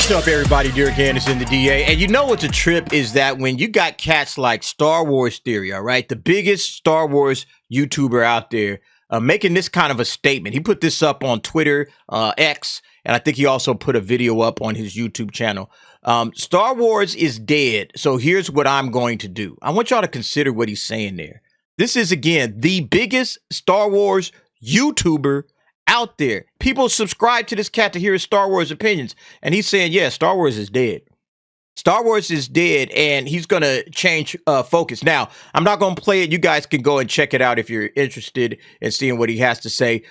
What's up, everybody? Derek Anderson, the DA. And you know what's a trip is that when you got cats like Star Wars Theory, all right, the biggest Star Wars YouTuber out there, making this kind of a statement. He put this up on Twitter, X, and I think he also put a video up on his YouTube channel. Star Wars is dead, so here's what I'm going to do. I want y'all to consider what he's saying there. This is, again, the biggest Star Wars YouTuber out there. People subscribe to this cat to hear his Star Wars opinions, and he's saying, yeah, Star Wars is dead. Star Wars is dead, and he's going to change focus. Now, I'm not going to play it. You guys can go and check it out if you're interested in seeing what he has to say.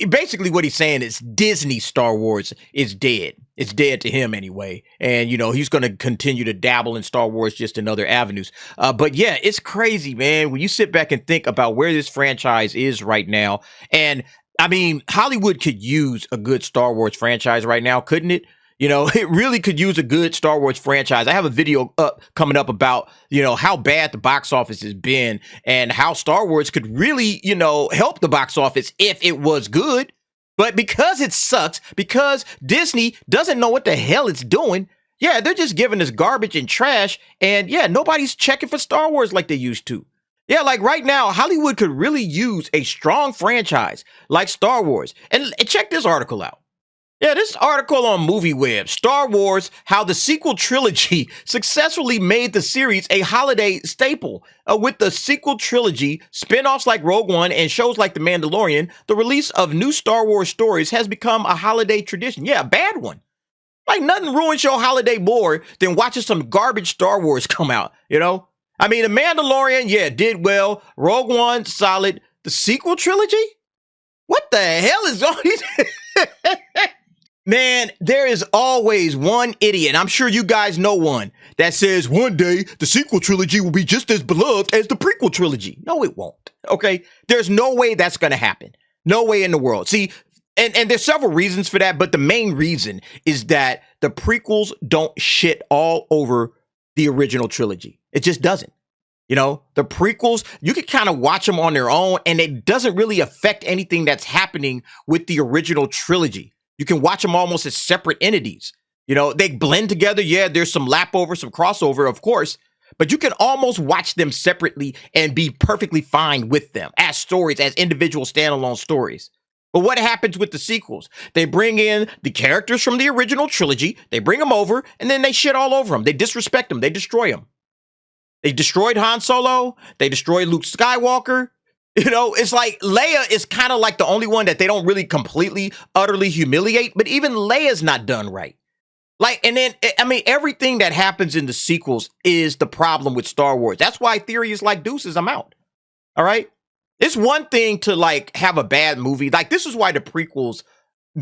Basically, what he's saying is Disney Star Wars is dead. It's dead to him anyway. And, you know, he's going to continue to dabble in Star Wars just in other avenues. But, yeah, it's crazy, man, when you sit back and think about where this franchise is right now. And, I mean, Hollywood could use a good Star Wars franchise right now, couldn't it? You know, it really could use a good Star Wars franchise. I have a video coming up about, you know, how bad the box office has been and how Star Wars could really, you know, help the box office if it was good. But because it sucks, because Disney doesn't know what the hell it's doing, yeah, they're just giving us garbage and trash. And yeah, nobody's checking for Star Wars like they used to. Yeah, like right now, Hollywood could really use a strong franchise like Star Wars. And check this article out. Yeah, this article on MovieWeb, Star Wars, how the sequel trilogy successfully made the series a holiday staple. With the sequel trilogy, spin-offs like Rogue One, and shows like The Mandalorian, the release of new Star Wars stories has become a holiday tradition. Yeah, a bad one. Like nothing ruins your holiday more than watching some garbage Star Wars come out, you know? I mean, The Mandalorian, yeah, did well. Rogue One, solid. The sequel trilogy? What the hell is on these? Man, there is always one idiot, I'm sure you guys know one, that says one day the sequel trilogy will be just as beloved as the prequel trilogy. No, it won't, okay? There's no way that's going to happen. No way in the world. See, and there's several reasons for that, but the main reason is that the prequels don't shit all over the original trilogy. It just doesn't. You know, the prequels, you can kind of watch them on their own, and it doesn't really affect anything that's happening with the original trilogy. You can watch them almost as separate entities. You know, they blend together. Yeah, there's some lapover, some crossover, of course, but you can almost watch them separately and be perfectly fine with them as stories, as individual standalone stories. But what happens with the sequels? They bring in the characters from the original trilogy, they bring them over, and then they shit all over them. They disrespect them. They destroy them. They destroyed Han Solo. They destroyed Luke Skywalker. You know, it's like Leia is kind of like the only one that they don't really completely, utterly humiliate, but even Leia's not done right. Like, and then, I mean, everything that happens in the sequels is the problem with Star Wars. That's why Theory is like, deuces, I'm out. All right? It's one thing to, like, have a bad movie. Like, this is why the prequels,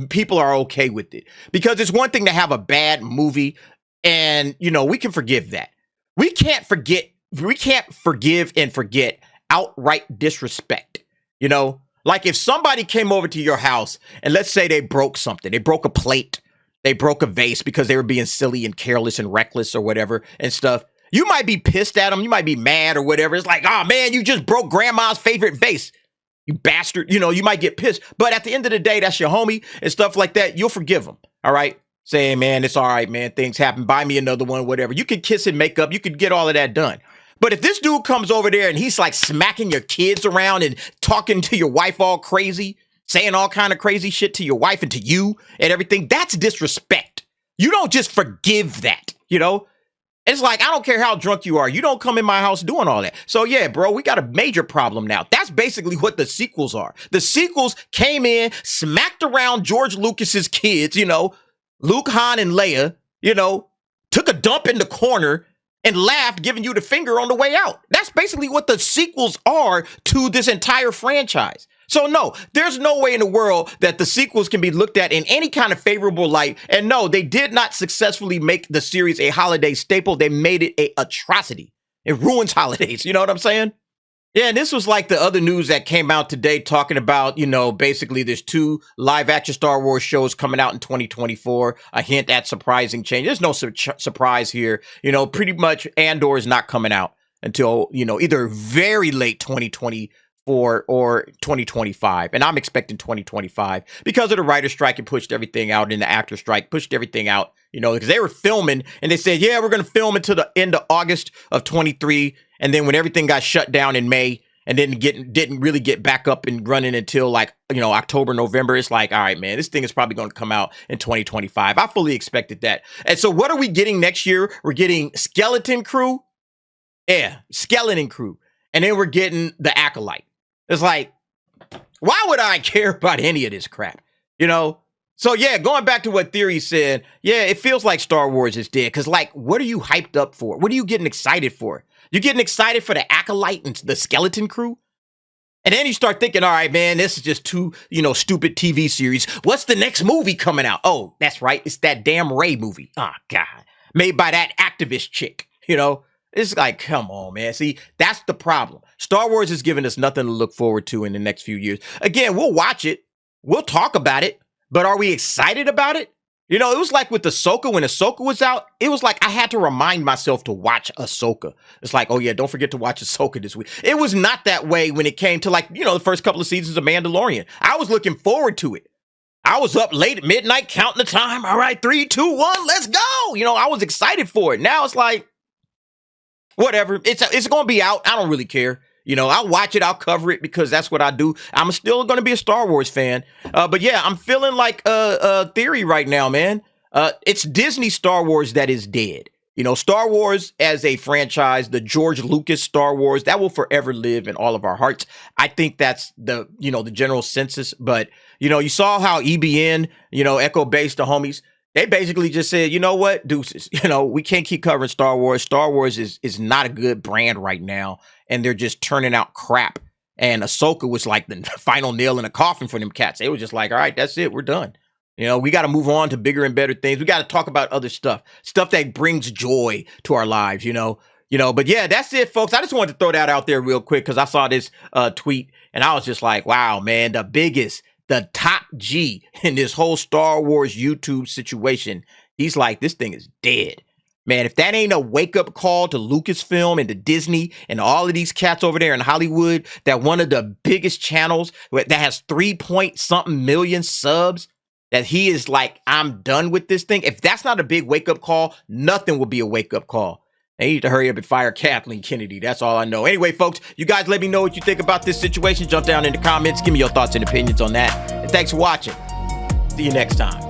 people are okay with it. Because it's one thing to have a bad movie, and, you know, we can forgive that. We can't forgive and forget outright disrespect. You know, like if somebody came over to your house and let's say they broke something, they broke a plate, they broke a vase because they were being silly and careless and reckless or whatever and stuff. You might be pissed at them. You might be mad or whatever. It's like, oh man, you just broke grandma's favorite vase. You bastard. You know, you might get pissed. But at the end of the day, that's your homie and stuff like that. You'll forgive them. All right. Saying, man, it's all right, man. Things happen. Buy me another one, whatever. You could kiss and make up. You could get all of that done. But if this dude comes over there and he's like smacking your kids around and talking to your wife all crazy, saying all kind of crazy shit to your wife and to you and everything, that's disrespect. You don't just forgive that, you know? It's like, I don't care how drunk you are. You don't come in my house doing all that. So yeah, bro, we got a major problem now. That's basically what the sequels are. The sequels came in, smacked around George Lucas's kids, you know, Luke, Han, and Leia, you know, took a dump in the corner and laughed, giving you the finger on the way out. That's basically what the sequels are to this entire franchise. So no, there's no way in the world that the sequels can be looked at in any kind of favorable light. And no, they did not successfully make the series a holiday staple. They made it an atrocity. It ruins holidays. You know what I'm saying? Yeah, and this was like the other news that came out today talking about, you know, basically there's 2 live action Star Wars shows coming out in 2024. A hint at surprising change. There's no surprise here. You know, pretty much Andor is not coming out until, you know, either very late 2024 or 2025. And I'm expecting 2025 because of the writer's strike. It pushed everything out, and the actor strike pushed everything out, you know, because they were filming and they said, yeah, we're going to film until the end of August of 23. And then when everything got shut down in May and then didn't really get back up and running until like, you know, October, November, it's like, all right, man, this thing is probably going to come out in 2025. I fully expected that. And so what are we getting next year? We're getting Skeleton Crew. Yeah, Skeleton Crew. And then we're getting the Acolyte. It's like, why would I care about any of this crap? You know? So yeah, going back to what Theory said, yeah, it feels like Star Wars is dead. Because like, what are you hyped up for? What are you getting excited for? You're getting excited for the Acolyte and the Skeleton Crew? And then you start thinking, all right, man, this is just too, you know, stupid TV series. What's the next movie coming out? Oh, that's right. It's that damn Rey movie. Oh, God. Made by that activist chick, you know? It's like, come on, man. See, that's the problem. Star Wars is giving us nothing to look forward to in the next few years. Again, we'll watch it. We'll talk about it. But are we excited about it? You know, it was like with Ahsoka, when Ahsoka was out, it was like I had to remind myself to watch Ahsoka. It's like, oh yeah, don't forget to watch Ahsoka this week. It was not that way when it came to like, you know, the first couple of seasons of Mandalorian. I was looking forward to it. I was up late at midnight counting the time. All right, 3, 2, 1, let's go. You know, I was excited for it. Now it's like, whatever. It's going to be out. I don't really care. You know, I'll watch it. I'll cover it because that's what I do. I'm still going to be a Star Wars fan. But yeah, I'm feeling like Theory right now, man. It's Disney Star Wars that is dead. You know, Star Wars as a franchise, the George Lucas Star Wars, that will forever live in all of our hearts. I think that's the, you know, the general census. But, you know, you saw how EBN, you know, Echo Base, the homies, they basically just said, you know what, deuces, you know, we can't keep covering Star Wars. Star Wars is not a good brand right now. And they're just turning out crap. And Ahsoka was like the final nail in the coffin for them cats. They were just like, all right, that's it. We're done. You know, we got to move on to bigger and better things. We got to talk about other stuff that brings joy to our lives, you know. But yeah, that's it, folks. I just wanted to throw that out there real quick because I saw this tweet and I was just like, wow, man, the top G in this whole Star Wars YouTube situation. He's like, this thing is dead. Man, if that ain't a wake-up call to Lucasfilm and to Disney and all of these cats over there in Hollywood, that one of the biggest channels that has 3-point-something million subs, that he is like, I'm done with this thing. If that's not a big wake-up call, nothing will be a wake-up call. They need to hurry up and fire Kathleen Kennedy. That's all I know. Anyway, folks, you guys let me know what you think about this situation. Jump down in the comments. Give me your thoughts and opinions on that. And thanks for watching. See you next time.